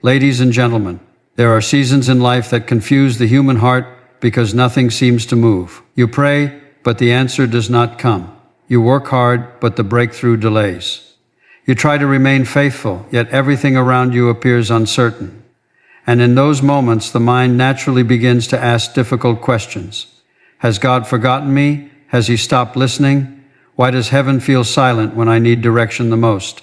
Ladies and gentlemen, there are seasons in life that confuse the human heart because nothing seems to move. You pray, but the answer does not come. You work hard, but the breakthrough delays. You try to remain faithful, yet everything around you appears uncertain. And in those moments, the mind naturally begins to ask difficult questions. Has God forgotten me? Has He stopped listening? Why does heaven feel silent when I need direction the most?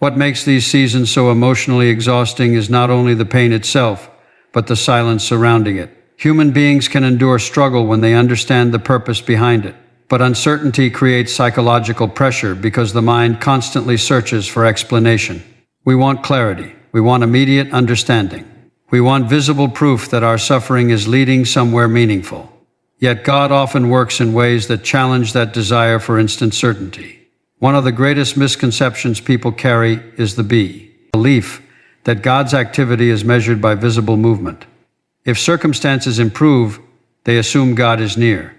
What makes these seasons so emotionally exhausting is not only the pain itself, but the silence surrounding it. Human beings can endure struggle when they understand the purpose behind it. But uncertainty creates psychological pressure because the mind constantly searches for explanation. We want clarity. We want immediate understanding. We want visible proof that our suffering is leading somewhere meaningful. Yet God often works in ways that challenge that desire for instant certainty. One of the greatest misconceptions people carry is the belief that God's activity is measured by visible movement. If circumstances improve, they assume God is near.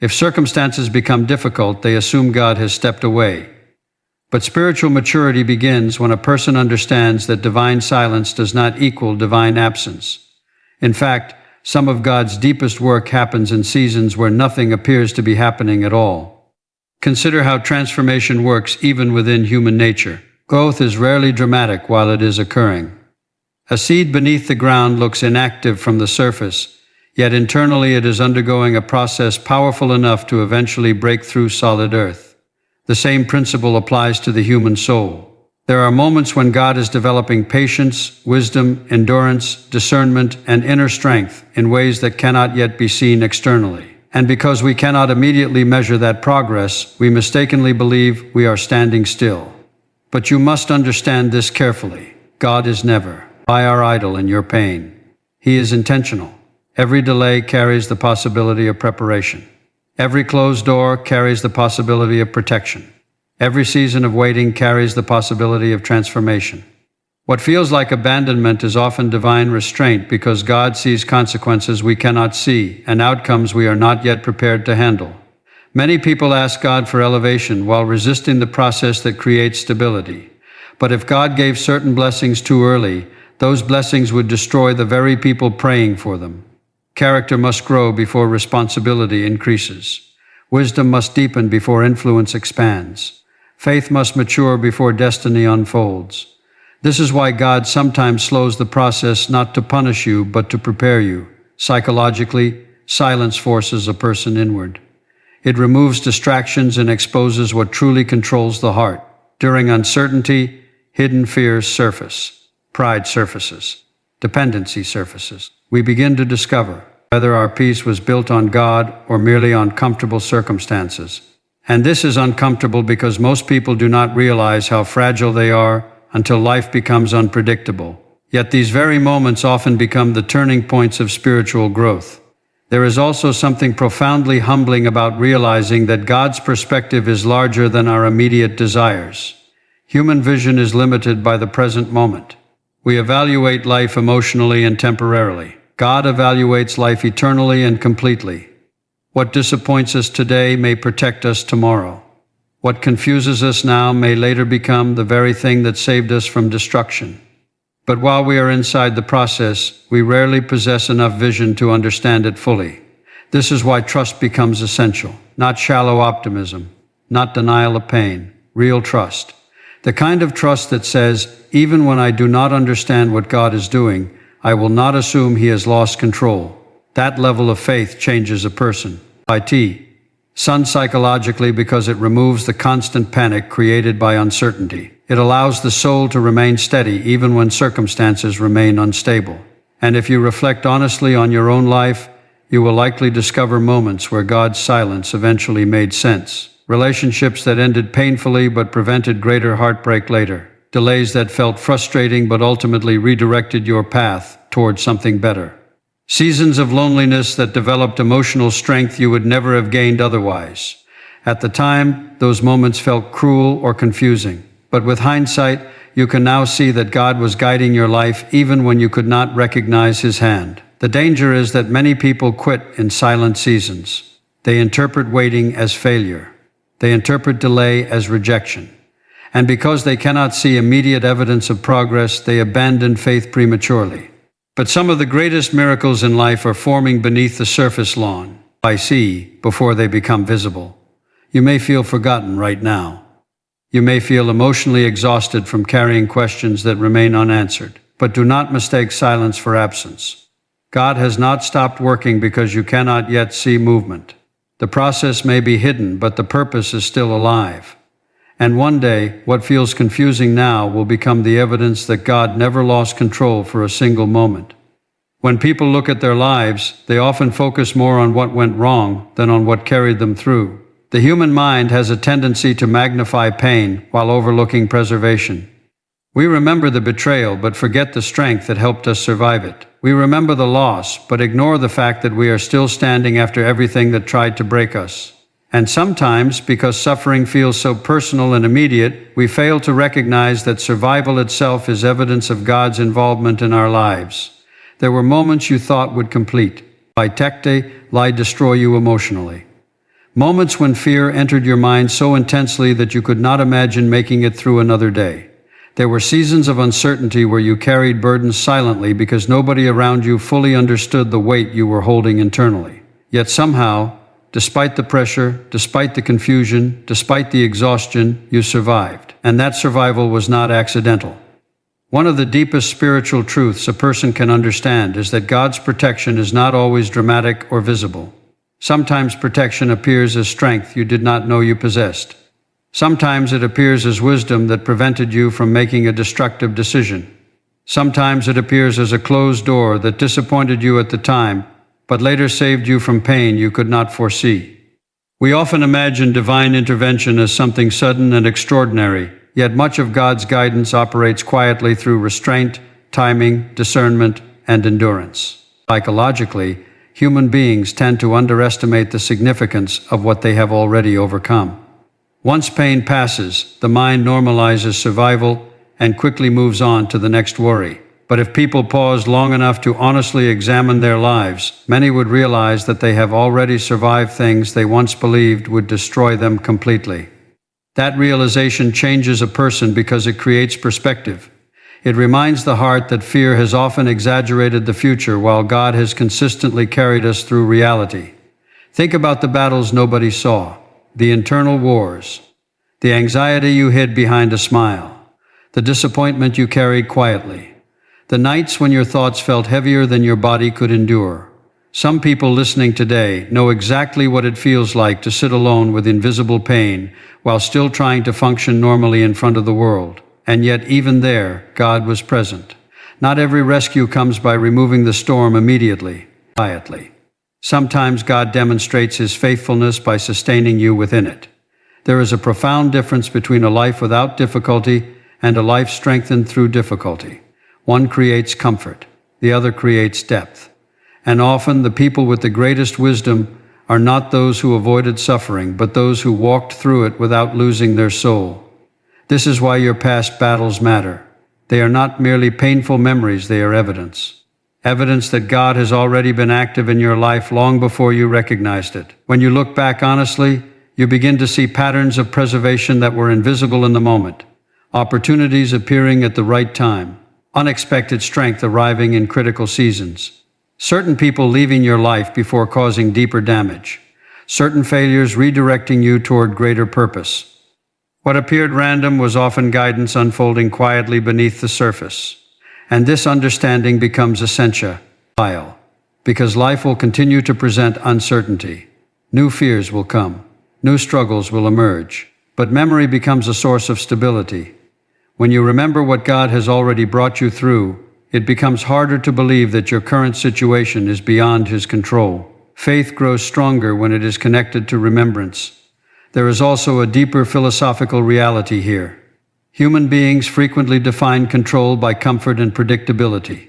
If circumstances become difficult, they assume God has stepped away. But spiritual maturity begins when a person understands that divine silence does not equal divine absence. In fact, some of God's deepest work happens in seasons where nothing appears to be happening at all. Consider how transformation works even within human nature. Growth is rarely dramatic while it is occurring. A seed beneath the ground looks inactive from the surface, yet internally it is undergoing a process powerful enough to eventually break through solid earth. The same principle applies to the human soul. There are moments when God is developing patience, wisdom, endurance, discernment, and inner strength in ways that cannot yet be seen externally. And because we cannot immediately measure that progress, we mistakenly believe we are standing still. But you must understand this carefully. God is never our idol in your pain. He is intentional. Every delay carries the possibility of preparation. Every closed door carries the possibility of protection. Every season of waiting carries the possibility of transformation. What feels like abandonment is often divine restraint because God sees consequences we cannot see and outcomes we are not yet prepared to handle. Many people ask God for elevation while resisting the process that creates stability. But if God gave certain blessings too early, those blessings would destroy the very people praying for them. Character must grow before responsibility increases. Wisdom must deepen before influence expands. Faith must mature before destiny unfolds. This is why God sometimes slows the process not to punish you, but to prepare you. Psychologically, silence forces a person inward. It removes distractions and exposes what truly controls the heart. During uncertainty, hidden fears surface. Pride surfaces. Dependency surfaces. We begin to discover whether our peace was built on God or merely on comfortable circumstances. And this is uncomfortable because most people do not realize how fragile they are until life becomes unpredictable. Yet these very moments often become the turning points of spiritual growth. There is also something profoundly humbling about realizing that God's perspective is larger than our immediate desires. Human vision is limited by the present moment. We evaluate life emotionally and temporarily. God evaluates life eternally and completely. What disappoints us today may protect us tomorrow. What confuses us now may later become the very thing that saved us from destruction. But while we are inside the process, we rarely possess enough vision to understand it fully. This is why trust becomes essential. Not shallow optimism, not denial of pain, real trust. The kind of trust that says, even when I do not understand what God is doing, I will not assume He has lost control. That level of faith changes a person. Sun psychologically because it removes the constant panic created by uncertainty. It allows the soul to remain steady even when circumstances remain unstable. And if you reflect honestly on your own life, you will likely discover moments where God's silence eventually made sense. Relationships that ended painfully but prevented greater heartbreak later. Delays that felt frustrating but ultimately redirected your path toward something better. Seasons of loneliness that developed emotional strength you would never have gained otherwise. At the time, those moments felt cruel or confusing. But with hindsight, you can now see that God was guiding your life even when you could not recognize His hand. The danger is that many people quit in silent seasons. They interpret waiting as failure. They interpret delay as rejection. And because they cannot see immediate evidence of progress, they abandon faith prematurely. But some of the greatest miracles in life are forming beneath the surface lawn, by sea, before they become visible. You may feel forgotten right now. You may feel emotionally exhausted from carrying questions that remain unanswered. But do not mistake silence for absence. God has not stopped working because you cannot yet see movement. The process may be hidden, but the purpose is still alive. And one day, what feels confusing now will become the evidence that God never lost control for a single moment. When people look at their lives, they often focus more on what went wrong than on what carried them through. The human mind has a tendency to magnify pain while overlooking preservation. We remember the betrayal but forget the strength that helped us survive it. We remember the loss but ignore the fact that we are still standing after everything that tried to break us. And sometimes, because suffering feels so personal and immediate, we fail to recognize that survival itself is evidence of God's involvement in our lives. There were moments you thought would complete, lie destroy you emotionally. Moments when fear entered your mind so intensely that you could not imagine making it through another day. There were seasons of uncertainty where you carried burdens silently because nobody around you fully understood the weight you were holding internally. Yet somehow, despite the pressure, despite the confusion, despite the exhaustion, you survived. And that survival was not accidental. One of the deepest spiritual truths a person can understand is that God's protection is not always dramatic or visible. Sometimes protection appears as strength you did not know you possessed. Sometimes it appears as wisdom that prevented you from making a destructive decision. Sometimes it appears as a closed door that disappointed you at the time, but later saved you from pain you could not foresee. We often imagine divine intervention as something sudden and extraordinary, yet much of God's guidance operates quietly through restraint, timing, discernment, and endurance. Psychologically, human beings tend to underestimate the significance of what they have already overcome. Once pain passes, the mind normalizes survival and quickly moves on to the next worry. But if people pause long enough to honestly examine their lives, many would realize that they have already survived things they once believed would destroy them completely. That realization changes a person because it creates perspective. It reminds the heart that fear has often exaggerated the future while God has consistently carried us through reality. Think about the battles nobody saw, the internal wars, the anxiety you hid behind a smile, the disappointment you carried quietly, the nights when your thoughts felt heavier than your body could endure. Some people listening today know exactly what it feels like to sit alone with invisible pain while still trying to function normally in front of the world. And yet even there, God was present. Not every rescue comes by removing the storm immediately, quietly. Sometimes God demonstrates His faithfulness by sustaining you within it. There is a profound difference between a life without difficulty and a life strengthened through difficulty. One creates comfort, the other creates depth. And often the people with the greatest wisdom are not those who avoided suffering, but those who walked through it without losing their soul. This is why your past battles matter. They are not merely painful memories, they are evidence. Evidence that God has already been active in your life long before you recognized it. When you look back honestly, you begin to see patterns of preservation that were invisible in the moment. Opportunities appearing at the right time. Unexpected strength arriving in critical seasons. Certain people leaving your life before causing deeper damage. Certain failures redirecting you toward greater purpose. What appeared random was often guidance unfolding quietly beneath the surface. And this understanding becomes essential, because life will continue to present uncertainty. New fears will come. New struggles will emerge. But memory becomes a source of stability. When you remember what God has already brought you through, it becomes harder to believe that your current situation is beyond His control. Faith grows stronger when it is connected to remembrance. There is also a deeper philosophical reality here. Human beings frequently define control by comfort and predictability.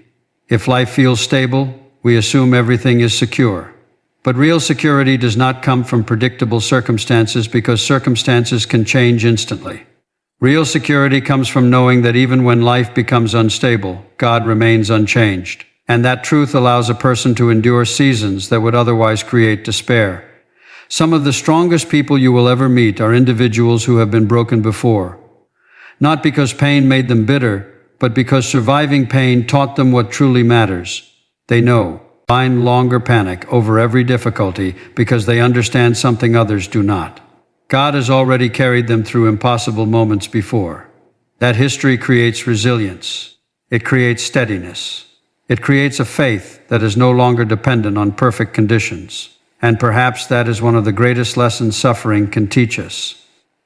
If life feels stable, we assume everything is secure. But real security does not come from predictable circumstances because circumstances can change instantly. Real security comes from knowing that even when life becomes unstable, God remains unchanged. And that truth allows a person to endure seasons that would otherwise create despair. Some of the strongest people you will ever meet are individuals who have been broken before. Not because pain made them bitter, but because surviving pain taught them what truly matters. They know, find longer panic over every difficulty because they understand something others do not. God has already carried them through impossible moments before. That history creates resilience. It creates steadiness. It creates a faith that is no longer dependent on perfect conditions. And perhaps that is one of the greatest lessons suffering can teach us.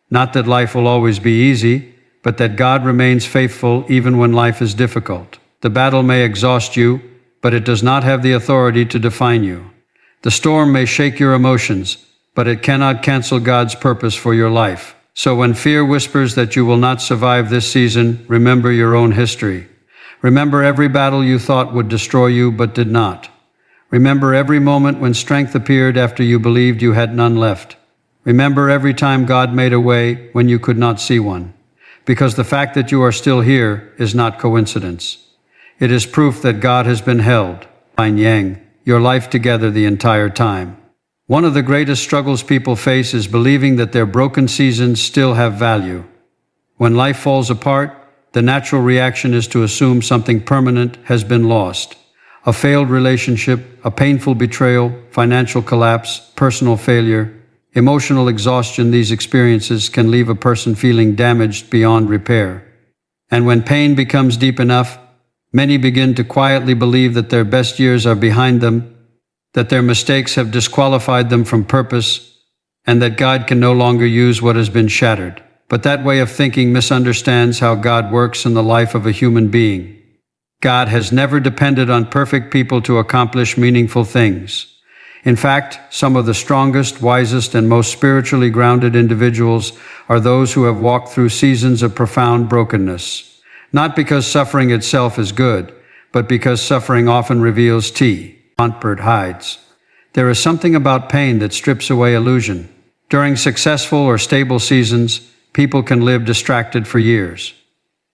Not that life will always be easy, but that God remains faithful even when life is difficult. The battle may exhaust you, but it does not have the authority to define you. The storm may shake your emotions, but it cannot cancel God's purpose for your life. So when fear whispers that you will not survive this season, remember your own history. Remember every battle you thought would destroy you but did not. Remember every moment when strength appeared after you believed you had none left. Remember every time God made a way when you could not see one. Because the fact that you are still here is not coincidence. It is proof that God has been held, yin yang, your life together the entire time. One of the greatest struggles people face is believing that their broken seasons still have value. When life falls apart, the natural reaction is to assume something permanent has been lost. A failed relationship, a painful betrayal, financial collapse, personal failure, emotional exhaustion. These experiences can leave a person feeling damaged beyond repair. And when pain becomes deep enough, many begin to quietly believe that their best years are behind them, that their mistakes have disqualified them from purpose, and that God can no longer use what has been shattered. But that way of thinking misunderstands how God works in the life of a human being. God has never depended on perfect people to accomplish meaningful things. In fact, some of the strongest, wisest, and most spiritually grounded individuals are those who have walked through seasons of profound brokenness. Not because suffering itself is good, but because suffering often reveals Montbert hides. There is something about pain that strips away illusion. During successful or stable seasons, people can live distracted for years.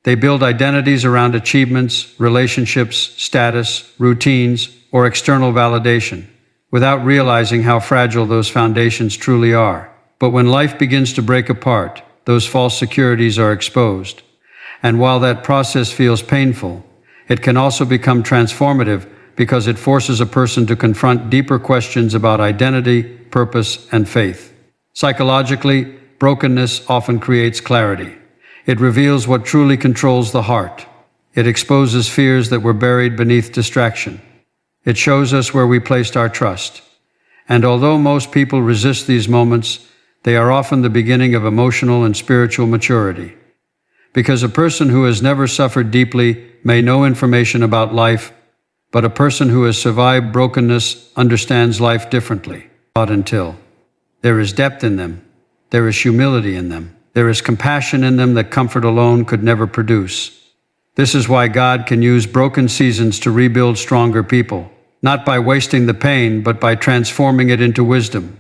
They build identities around achievements, relationships, status, routines, or external validation, without realizing how fragile those foundations truly are. But when life begins to break apart, those false securities are exposed. And while that process feels painful, it can also become transformative because it forces a person to confront deeper questions about identity, purpose, and faith. Psychologically, brokenness often creates clarity. It reveals what truly controls the heart. It exposes fears that were buried beneath distraction. It shows us where we placed our trust. And although most people resist these moments, they are often the beginning of emotional and spiritual maturity. Because a person who has never suffered deeply may know information about life, but a person who has survived brokenness understands life differently. Not until there is depth in them, there is humility in them, there is compassion in them that comfort alone could never produce. This is why God can use broken seasons to rebuild stronger people. Not by wasting the pain, but by transforming it into wisdom.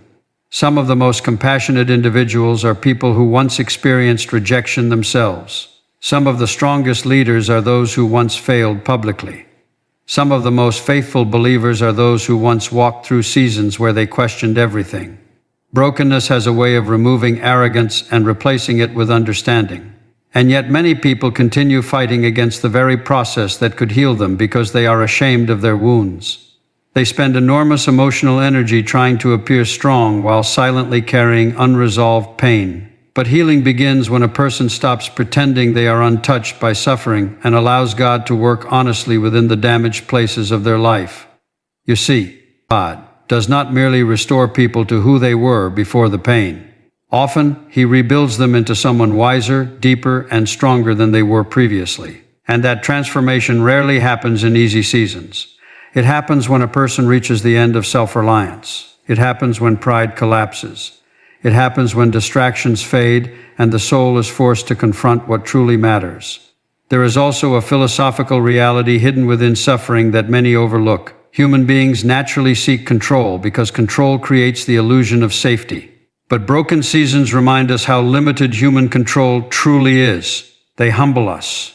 Some of the most compassionate individuals are people who once experienced rejection themselves. Some of the strongest leaders are those who once failed publicly. Some of the most faithful believers are those who once walked through seasons where they questioned everything. Brokenness has a way of removing arrogance and replacing it with understanding. And yet many people continue fighting against the very process that could heal them because they are ashamed of their wounds. They spend enormous emotional energy trying to appear strong while silently carrying unresolved pain. But healing begins when a person stops pretending they are untouched by suffering and allows God to work honestly within the damaged places of their life. You see, God does not merely restore people to who they were before the pain. Often, He rebuilds them into someone wiser, deeper, and stronger than they were previously. And that transformation rarely happens in easy seasons. It happens when a person reaches the end of self-reliance. It happens when pride collapses. It happens when distractions fade and the soul is forced to confront what truly matters. There is also a philosophical reality hidden within suffering that many overlook. Human beings naturally seek control because control creates the illusion of safety. But broken seasons remind us how limited human control truly is. They humble us.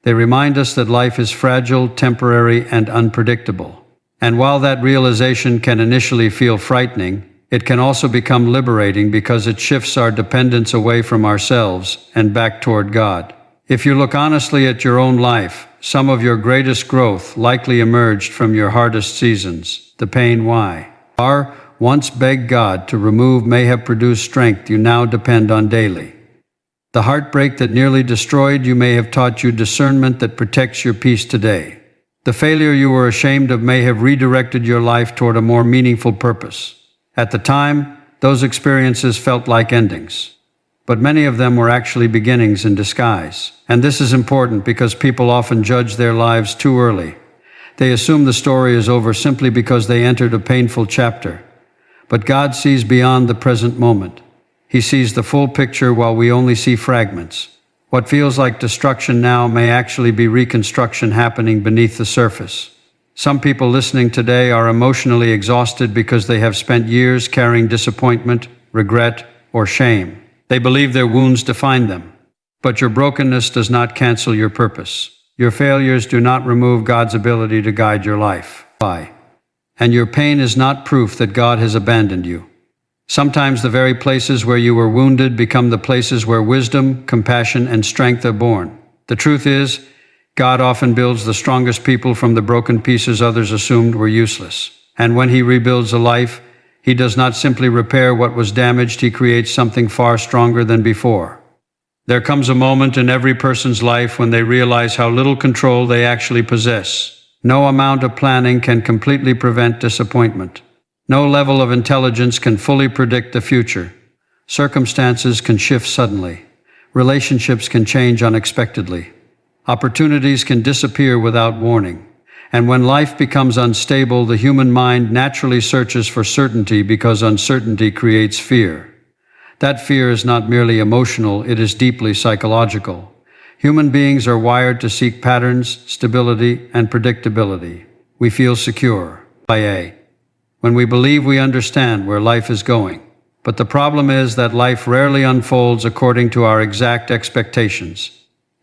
They remind us that life is fragile, temporary, and unpredictable. And while that realization can initially feel frightening, it can also become liberating because it shifts our dependence away from ourselves and back toward God. If you look honestly at your own life, some of your greatest growth likely emerged from your hardest seasons. The pain why? Once begged God to remove may have produced strength you now depend on daily. The heartbreak that nearly destroyed you may have taught you discernment that protects your peace today. The failure you were ashamed of may have redirected your life toward a more meaningful purpose. At the time, those experiences felt like endings. But many of them were actually beginnings in disguise. And this is important because people often judge their lives too early. They assume the story is over simply because they entered a painful chapter. But God sees beyond the present moment. He sees the full picture while we only see fragments. What feels like destruction now may actually be reconstruction happening beneath the surface. Some people listening today are emotionally exhausted because they have spent years carrying disappointment, regret, or shame. They believe their wounds define them. But your brokenness does not cancel your purpose. Your failures do not remove God's ability to guide your life. Why? And your pain is not proof that God has abandoned you. Sometimes the very places where you were wounded become the places where wisdom, compassion, and strength are born. The truth is, God often builds the strongest people from the broken pieces others assumed were useless. And when He rebuilds a life, He does not simply repair what was damaged, He creates something far stronger than before. There comes a moment in every person's life when they realize how little control they actually possess. No amount of planning can completely prevent disappointment. No level of intelligence can fully predict the future. Circumstances can shift suddenly. Relationships can change unexpectedly. Opportunities can disappear without warning. And when life becomes unstable, the human mind naturally searches for certainty because uncertainty creates fear. That fear is not merely emotional, it is deeply psychological. Human beings are wired to seek patterns, stability, and predictability. We feel secure. When we believe we understand where life is going. But the problem is that life rarely unfolds according to our exact expectations.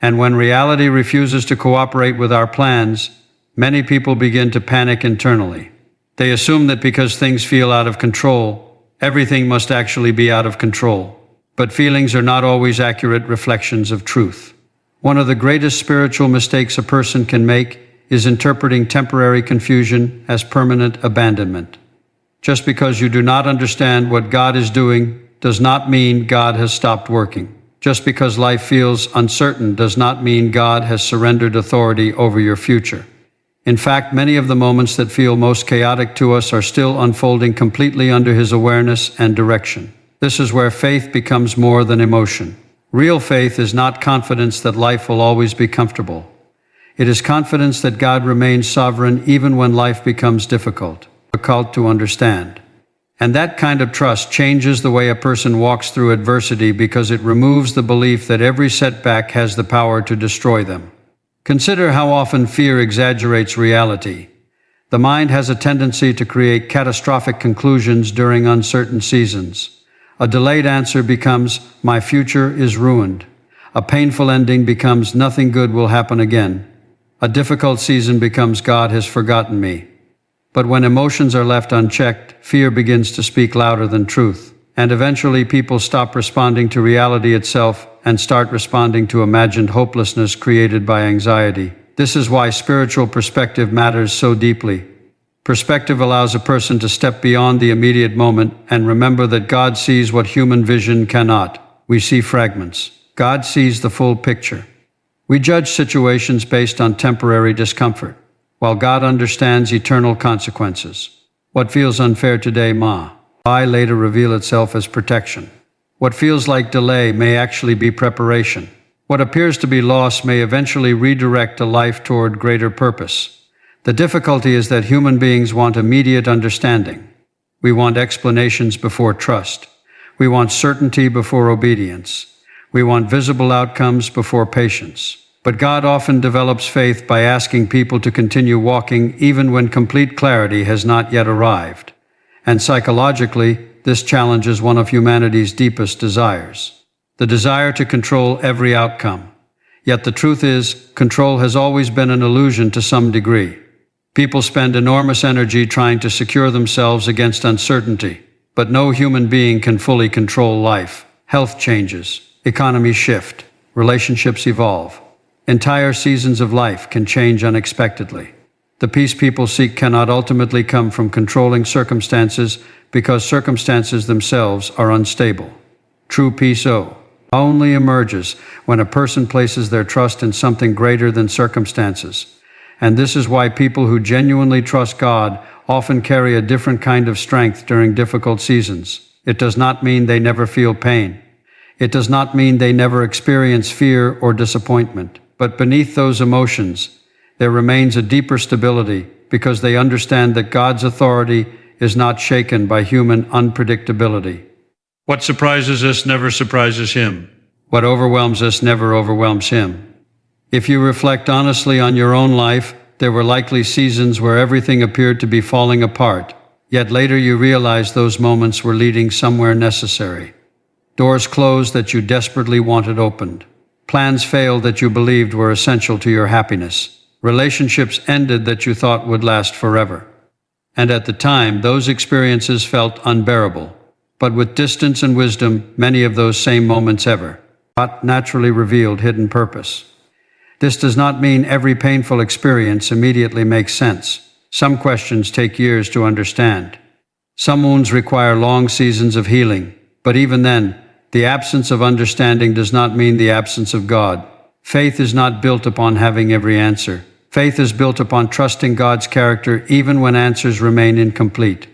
And when reality refuses to cooperate with our plans, many people begin to panic internally. They assume that because things feel out of control, everything must actually be out of control. But feelings are not always accurate reflections of truth. One of the greatest spiritual mistakes a person can make is interpreting temporary confusion as permanent abandonment. Just because you do not understand what God is doing does not mean God has stopped working. Just because life feels uncertain does not mean God has surrendered authority over your future. In fact, many of the moments that feel most chaotic to us are still unfolding completely under His awareness and direction. This is where faith becomes more than emotion. Real faith is not confidence that life will always be comfortable. It is confidence that God remains sovereign even when life becomes difficult to understand. And that kind of trust changes the way a person walks through adversity because it removes the belief that every setback has the power to destroy them. Consider how often fear exaggerates reality. The mind has a tendency to create catastrophic conclusions during uncertain seasons. A delayed answer becomes, "My future is ruined." A painful ending becomes, "Nothing good will happen again." A difficult season becomes, "God has forgotten me." But when emotions are left unchecked, fear begins to speak louder than truth. And eventually people stop responding to reality itself and start responding to imagined hopelessness created by anxiety. This is why spiritual perspective matters so deeply. Perspective allows a person to step beyond the immediate moment and remember that God sees what human vision cannot. We see fragments. God sees the full picture. We judge situations based on temporary discomfort, while God understands eternal consequences. What feels unfair today may later reveal itself as protection. What feels like delay may actually be preparation. What appears to be loss may eventually redirect a life toward greater purpose. The difficulty is that human beings want immediate understanding. We want explanations before trust. We want certainty before obedience. We want visible outcomes before patience. But God often develops faith by asking people to continue walking even when complete clarity has not yet arrived. And psychologically, this challenges one of humanity's deepest desires, the desire to control every outcome. Yet the truth is, control has always been an illusion to some degree. People spend enormous energy trying to secure themselves against uncertainty, but no human being can fully control life. Health changes, economies shift, Relationships evolve. Entire seasons of life can change unexpectedly. The peace people seek cannot ultimately come from controlling circumstances because circumstances themselves are unstable. True peace only emerges when a person places their trust in something greater than circumstances. And this is why people who genuinely trust God often carry a different kind of strength during difficult seasons. It does not mean they never feel pain. It does not mean they never experience fear or disappointment. But beneath those emotions, there remains a deeper stability because they understand that God's authority is not shaken by human unpredictability. What surprises us never surprises Him. What overwhelms us never overwhelms Him. If you reflect honestly on your own life, there were likely seasons where everything appeared to be falling apart, yet later you realized those moments were leading somewhere necessary. Doors closed that you desperately wanted opened. Plans failed that you believed were essential to your happiness. Relationships ended that you thought would last forever. And at the time, those experiences felt unbearable. But with distance and wisdom, many of those same moments naturally revealed hidden purpose. This does not mean every painful experience immediately makes sense. Some questions take years to understand. Some wounds require long seasons of healing. But even then, the absence of understanding does not mean the absence of God. Faith is not built upon having every answer. Faith is built upon trusting God's character even when answers remain incomplete.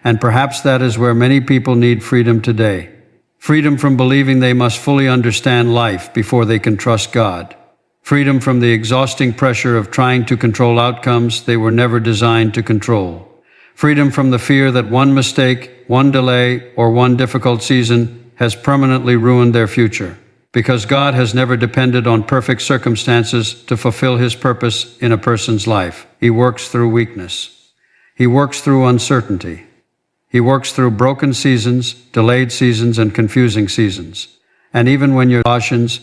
And perhaps that is where many people need freedom today. Freedom from believing they must fully understand life before they can trust God. Freedom from the exhausting pressure of trying to control outcomes they were never designed to control. Freedom from the fear that one mistake, one delay, or one difficult season has permanently ruined their future. Because God has never depended on perfect circumstances to fulfill His purpose in a person's life. He works through weakness. He works through uncertainty. He works through broken seasons, delayed seasons, and confusing seasons. And even when your Colossians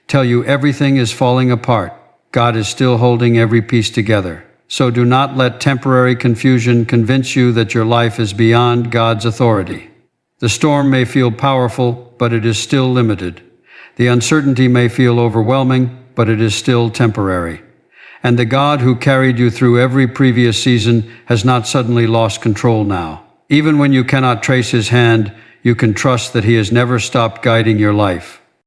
tell you everything is falling apart, God is still holding every piece together. So do not let temporary confusion convince you that your life is beyond God's authority. The storm may feel powerful, but it is still limited. The uncertainty may feel overwhelming, but it is still temporary. And the God who carried you through every previous season has not suddenly lost control now. Even when you cannot trace His hand, you can trust that He has never stopped guiding your life.